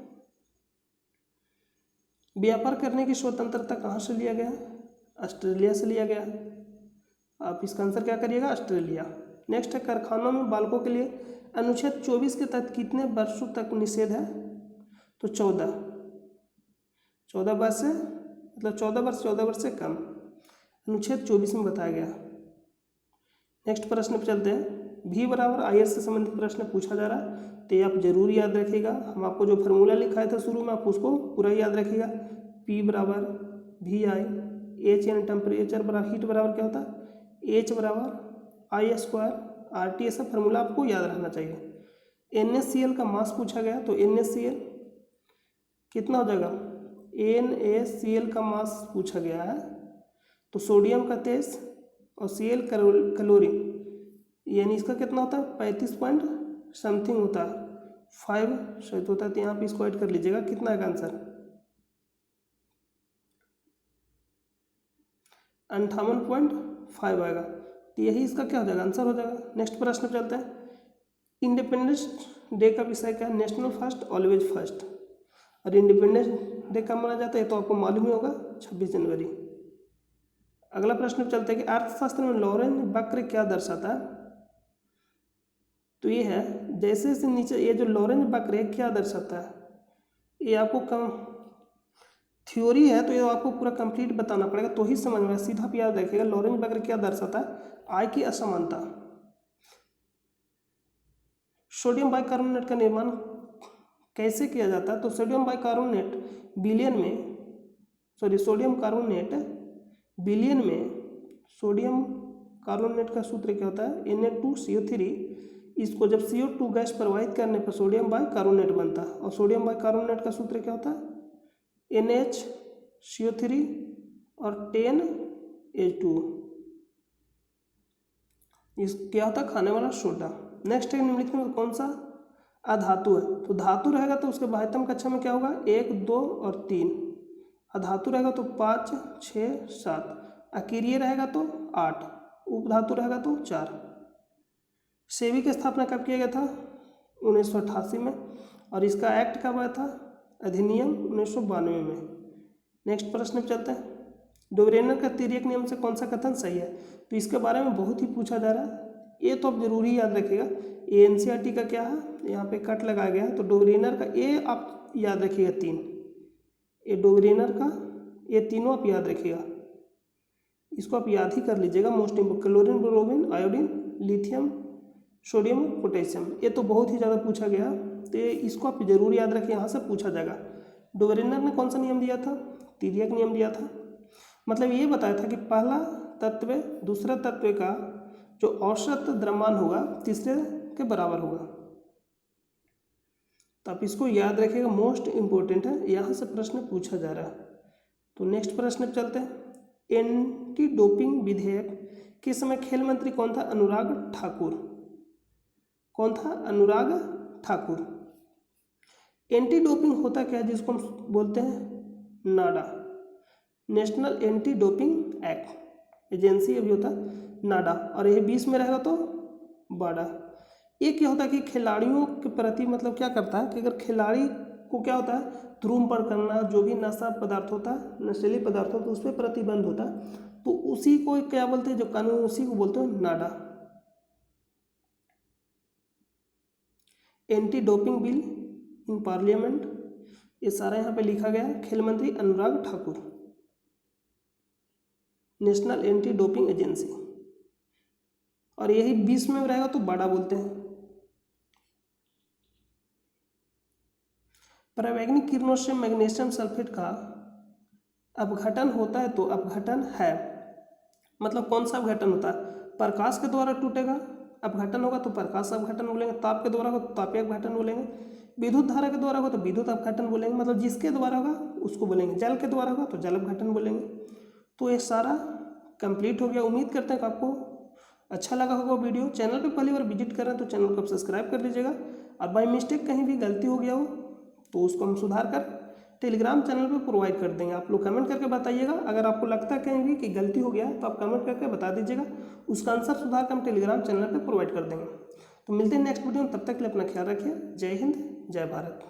व्यापार करने की स्वतंत्रता कहाँ से लिया गया, ऑस्ट्रेलिया से लिया गया। आप इसका आंसर क्या करिएगा, ऑस्ट्रेलिया। नेक्स्ट है कारखानों में बालकों के लिए अनुच्छेद 24 के तहत कितने वर्षों तक निषेध है, तो 14 वर्ष से, मतलब 14 वर्ष से कम अनुच्छेद 24 में बताया गया। नेक्स्ट प्रश्न पर चलते हैं। V बराबर IS से संबंधित प्रश्न पूछा जा रहा है तो ये आप जरूर याद रखिएगा। हम आपको जो फार्मूला लिखाया था शुरू में आप उसको पूरा याद रखिएगा। P बराबर VI, H यानी टेम्परेचर बराबर हीट बराबर क्या होता है, H बराबर I² RT। ऐसा फार्मूला आपको याद रखना चाहिए। NaCl का मास पूछा गया तो NaCl कितना हो जाएगा, NaCl का मास पूछा गया है तो सोडियम का 23 और Cl क्लोरीन यानी इसका कितना होता है 35 पॉइंट समथिंग होता है, 5 शायद होता है, तो यहाँ पे इसको ऐड कर लीजिएगा। कितना है आंसर, 58.5 आएगा। तो यही इसका क्या हो जाएगा, आंसर हो जाएगा। नेक्स्ट प्रश्न पे चलते हैं। इंडिपेंडेंस डे का विषय क्या है, नेशनल फर्स्ट ऑलवेज फर्स्ट। और इंडिपेंडेंस डे कब मनाया जाता है तो आपको मालूम ही होगा, 26 जनवरी। अगला प्रश्न पे चलते हैं कि अर्थशास्त्र में लॉरेंज वक्र क्या दर्शाता है, तो ये है जैसे से नीचे, ये जो लॉरेंज वक्र है क्या दर्शाता है, ये आपको कम थ्योरी है तो ये आपको पूरा कंप्लीट बताना पड़ेगा तो ही समझ में। सीधा आप याद रखिएगा लॉरेंज वक्र क्या दर्शाता है, आय की असमानता। सोडियम बाइकार्बोनेट का निर्माण कैसे किया जाता है, तो सोडियम बाइकार्बोनेट बिलियन में, सॉरी सोडियम कार्बोनेट बिलियन में, सोडियम कार्बोनेट का सूत्र क्या होता है Na2CO3। इसको जब CO2 गैस प्रवाहित करने पर सोडियम बाइकार्बोनेट बनता है। और सोडियम बाइकार्बोनेट का सूत्र क्या होता है NaCO3 और 10H2। इस क्या होता है खाने वाला सोडा। नेक्स्ट है निम्नलिखित में कौन सा अधातु है, तो धातु रहेगा तो उसके बाह्यतम कक्षा में क्या होगा 1, 2 और 3। अधातु रहेगा तो 5, 6, 7। अकीरिय रहेगा तो 8। उपधातु रहेगा तो 4। सेबी की स्थापना कब किया गया था 1988 में। और इसका एक्ट कब आया था, अधिनियम 1992 में। नेक्स्ट प्रश्न पे चलते हैं। डोबरेनर का तिर्यक नियम से कौन सा कथन सही है, तो इसके बारे में बहुत ही पूछा जा रहा है, ये तो आप जरूरी याद रखिएगा। ये NCERT का क्या है, यहाँ पे कट लगाया गया है तो डोबरेनर का ये आप याद रखिएगा 3, ये डोबरेनर का ये तीनों आप याद रखिएगा, इसको आप याद ही कर लीजिएगा। Most important chlorine, bromine, iodine, lithium, sodium, potassium, ये तो बहुत ही ज़्यादा पूछा गया तो इसको आप जरूर याद रखिए, यहाँ से पूछा जाएगा। डोबरेनर ने कौन सा नियम दिया था, तिर्यक नियम दिया था। मतलब ये बताया था कि पहला तत्व दूसरा तत्व का जो औसत द्रव्यमान होगा तीसरे के बराबर होगा। तो आप इसको याद रखिएगा, मोस्ट इम्पोर्टेंट है, यहाँ से प्रश्न पूछा जा रहा है। तो नेक्स्ट प्रश्न पे चलते हैं। एंटी डोपिंग विधेयक के समय खेल मंत्री कौन था, अनुराग ठाकुर। कौन था, अनुराग ठाकुर। एंटी डोपिंग होता क्या है, जिसको हम बोलते हैं NADA, national anti doping act. Agency अभी होता है नाडा, और ये 20 में रहेगा तो बाडा। ये क्या होता है कि खिलाड़ियों के प्रति मतलब क्या करता है कि अगर खिलाड़ी को क्या होता है धूम्रपान करना, जो भी नशा पदार्थ होता है, नशीले पदार्थ होता है, उस पर प्रतिबंध होता है, तो उसी को क्या बोलते हैं, जो कानून उसी को बोलते हैं NADA. Anti doping bill in parliament, ये सारा यहाँ पे लिखा गया है। खेल मंत्री Anurag Thakur, national anti doping agency, और यही 20 में रहेगा तो बाडा बोलते हैं। परावैज्ञानिक किरणों से मैग्नीशियम सल्फेट का अपघटन होता है तो अपघटन है, मतलब कौन सा अपघटन होता है, प्रकाश के द्वारा टूटेगा अपघटन होगा तो प्रकाश अपघटन बोलेंगे, ताप के द्वारा होगा तो तापीय अपघटन बोलेंगे, विद्युत धारा के द्वारा होगा तो विद्युत अपघटन बोलेंगे, मतलब जिसके द्वारा होगा उसको बोलेंगे, जल के द्वारा होगा तो जल अपघटन बोलेंगे। तो ये सारा कंप्लीट हो गया। उम्मीद करते हैं कि आपको अच्छा लगा होगा वीडियो। चैनल पे पहली बार विजिट कर रहे हैं तो चैनल को सब्सक्राइब कर लीजिएगा, और बाय मिस्टेक कहीं भी गलती हो गया हो तो उसको हम सुधार कर टेलीग्राम चैनल पे प्रोवाइड कर देंगे। आप लोग कमेंट करके बताइएगा, अगर आपको लगता है कहीं भी कि गलती हो गया है तो आप कमेंट करके बता दीजिएगा, उसका आंसर सुधार कर हम टेलीग्राम चैनल पे प्रोवाइड कर देंगे। तो मिलते हैं नेक्स्ट वीडियो में, तब तक के लिए अपना ख्याल रखिए। जय हिंद, जय भारत।